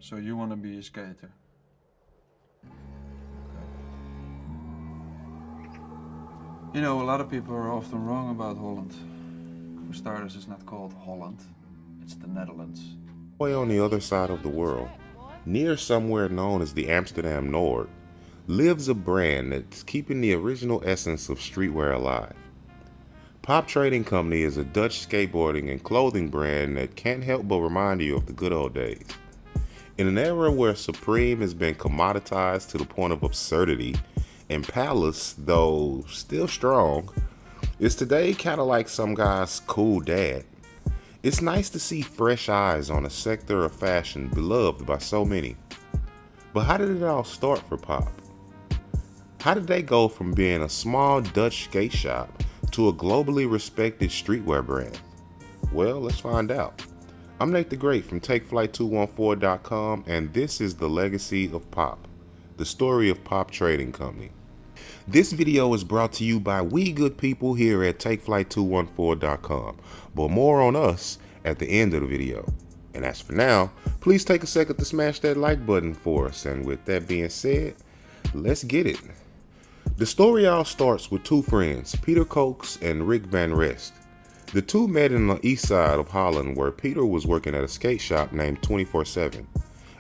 So you want to be a skater? You know, a lot of people are often wrong about Holland. For starters, it's not called Holland, it's the Netherlands. Way on the other side of the world, near somewhere known as the Amsterdam Noord, lives a brand that's keeping the original essence of streetwear alive. Pop Trading Company is a Dutch skateboarding and clothing brand that can't help but remind you of the good old days. In an era where Supreme has been commoditized to the point of absurdity, and Palace, though still strong, is today kind of like some guy's cool dad. It's nice to see fresh eyes on a sector of fashion beloved by so many. But how did it all start for Pop? How did they go from being a small Dutch skate shop to a globally respected streetwear brand? Well, let's find out. I'm Nate the Great from TakeFlight214.com, and this is The Legacy of Pop, the story of Pop Trading Company. This video is brought to you by we good people here at TakeFlight214.com, but more on us at the end of the video. And as for now, please take a second to smash that like button for us, and with that being said, let's get it. The story all starts with two friends, Peter Cokes and Rick Van Rest. The two met in the east side of Holland, where Peter was working at a skate shop named 24/7.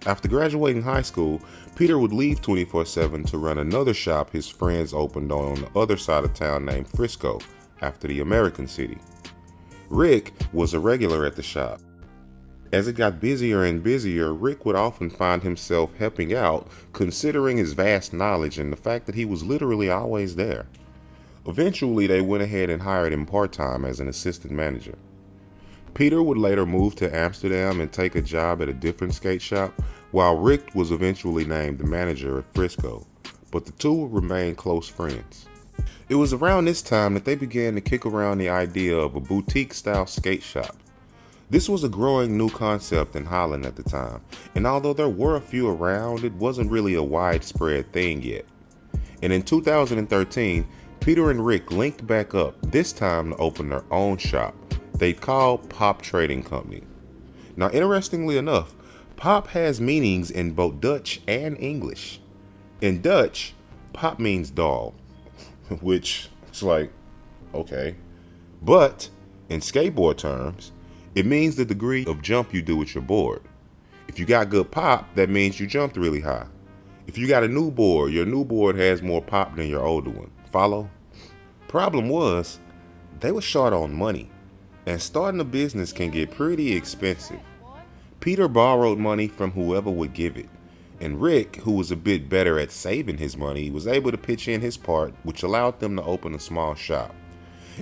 After graduating high school, Peter would leave 24/7 to run another shop his friends opened on the other side of town named Frisco, after the American city. Rick was a regular at the shop. As it got busier and busier, Rick would often find himself helping out, considering his vast knowledge and the fact that he was literally always there. Eventually, they went ahead and hired him part-time as an assistant manager. Peter would later move to Amsterdam and take a job at a different skate shop, while Rick was eventually named the manager at Frisco, but the two would remain close friends. It was around this time that they began to kick around the idea of a boutique-style skate shop. This was a growing new concept in Holland at the time, and although there were a few around, it wasn't really a widespread thing yet. And in 2013, Peter and Rick linked back up, this time to open their own shop they'd call Pop Trading Company. Now, interestingly enough, Pop has meanings in both Dutch and English. In Dutch, Pop means doll, which is like, okay. But in skateboard terms, it means the degree of jump you do with your board. If you got good pop, that means you jumped really high. If you got a new board, your new board has more pop than your older one. Follow? Problem was, they were short on money, and starting a business can get pretty expensive. Peter borrowed money from whoever would give it, and Rick, who was a bit better at saving his money, was able to pitch in his part, which allowed them to open a small shop.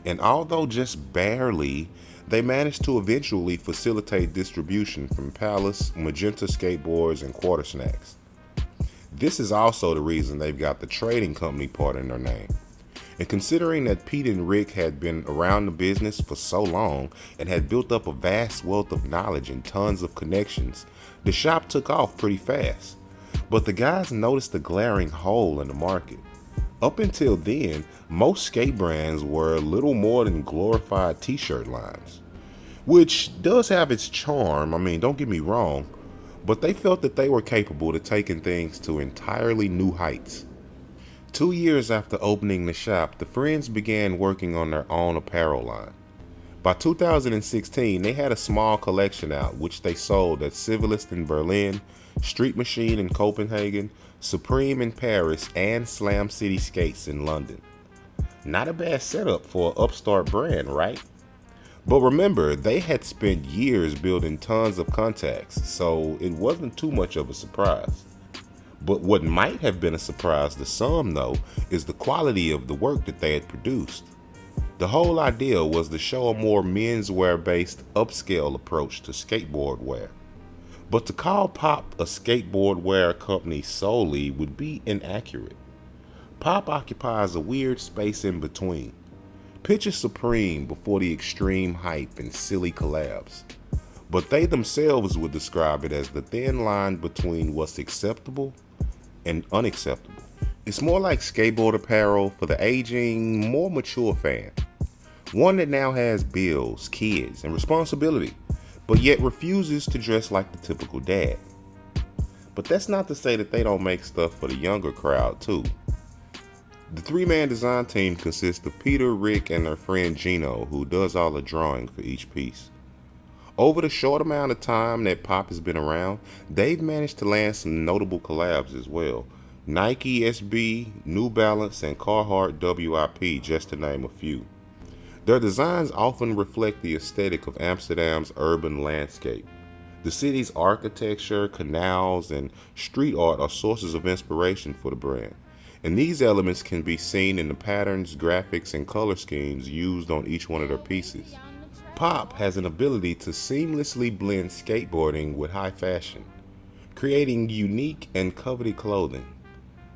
And although just barely, they managed to eventually facilitate distribution from Palace, Magenta Skateboards, and Quarter Snacks. This is also the reason they've got the trading company part in their name. And considering that Pete and Rick had been around the business for so long and had built up a vast wealth of knowledge and tons of connections, the shop took off pretty fast. But the guys noticed a glaring hole in the market. Up until then, most skate brands were little more than glorified t-shirt lines, which does have its charm, don't get me wrong, but they felt that they were capable of taking things to entirely new heights. 2 years after opening the shop, the friends began working on their own apparel line. By 2016, they had a small collection out, which they sold at Civilist in Berlin, Street Machine in Copenhagen, Supreme in Paris, and Slam City Skates in London. Not a bad setup for an upstart brand, right? But remember, they had spent years building tons of contacts, so it wasn't too much of a surprise. But what might have been a surprise to some, though, is the quality of the work that they had produced. The whole idea was to show a more menswear-based upscale approach to skateboard wear. But to call Pop a skateboard wear company solely would be inaccurate. Pop occupies a weird space in between. Picture Supreme before the extreme hype and silly collabs. But they themselves would describe it as the thin line between what's acceptable and unacceptable. It's more like skateboard apparel for the aging, more mature fan. One that now has bills, kids, and responsibility, but yet refuses to dress like the typical dad. But that's not to say that they don't make stuff for the younger crowd too. The three-man design team consists of Peter, Rick, and their friend Gino, who does all the drawing for each piece. Over the short amount of time that Pop has been around, they've managed to land some notable collabs as well. Nike SB, New Balance, and Carhartt WIP, just to name a few. Their designs often reflect the aesthetic of Amsterdam's urban landscape. The city's architecture, canals, and street art are sources of inspiration for the brand, and these elements can be seen in the patterns, graphics, and color schemes used on each one of their pieces. Pop has an ability to seamlessly blend skateboarding with high fashion, creating unique and coveted clothing.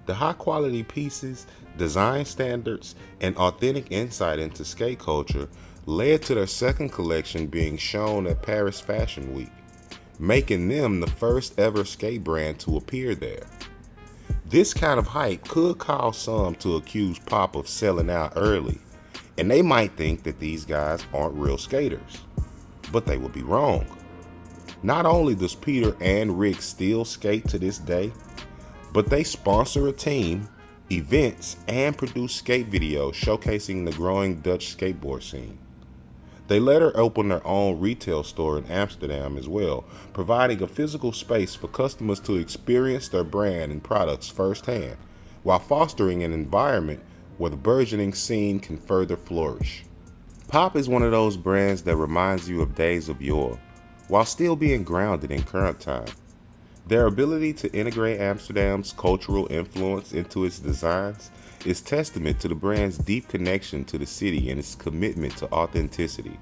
The high-quality pieces, design standards, and authentic insight into skate culture led to their second collection being shown at Paris Fashion Week, making them the first ever skate brand to appear there. This kind of hype could cause some to accuse Pop of selling out early, and they might think that these guys aren't real skaters, but they would be wrong. Not only does Peter and Rick still skate to this day, but they sponsor a team, events, and produce skate videos showcasing the growing Dutch skateboard scene. They later opened their own retail store in Amsterdam as well, providing a physical space for customers to experience their brand and products firsthand, while fostering an environment where the burgeoning scene can further flourish. Pop is one of those brands that reminds you of days of yore, while still being grounded in current time. Their ability to integrate Amsterdam's cultural influence into its designs is testament to the brand's deep connection to the city and its commitment to authenticity.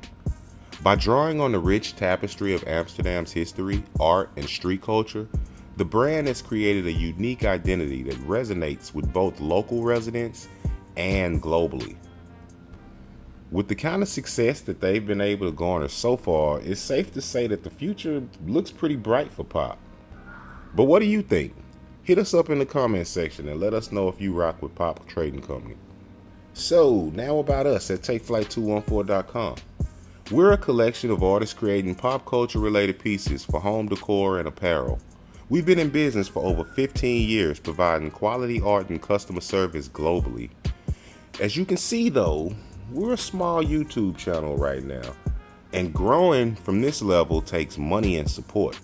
By drawing on the rich tapestry of Amsterdam's history, art, and street culture, the brand has created a unique identity that resonates with both local residents and globally. With the kind of success that they've been able to garner so far, it's safe to say that the future looks pretty bright for Pop. But what do you think? Hit us up in the comments section and let us know if you rock with Pop Trading Company. So, now about us at TakeFlight214.com. We're a collection of artists creating pop culture related pieces for home decor and apparel. We've been in business for over 15 years providing quality art and customer service globally. As you can see though, we're a small YouTube channel right now, and growing from this level takes money and support.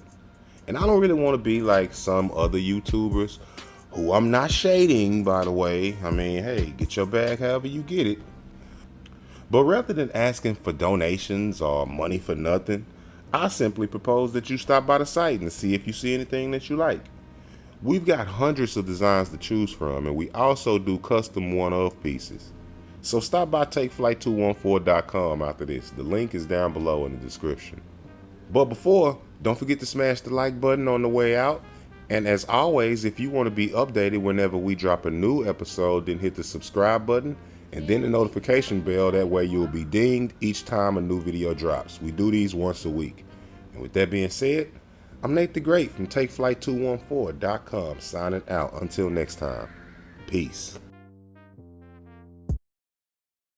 And I don't really want to be like some other YouTubers, who I'm not shading, by the way. I mean, hey, get your bag however you get it. But rather than asking for donations or money for nothing, I simply propose that you stop by the site and see if you see anything that you like. We've got hundreds of designs to choose from, and we also do custom one-of pieces. So stop by TakeFlight214.com after this. The link is down below in the description. But before, don't forget to smash the like button on the way out. And as always, if you want to be updated whenever we drop a new episode, then hit the subscribe button and then the notification bell. That way you'll be dinged each time a new video drops. We do these once a week. And with that being said, I'm Nate the Great from TakeFlight214.com signing out. Until next time, peace.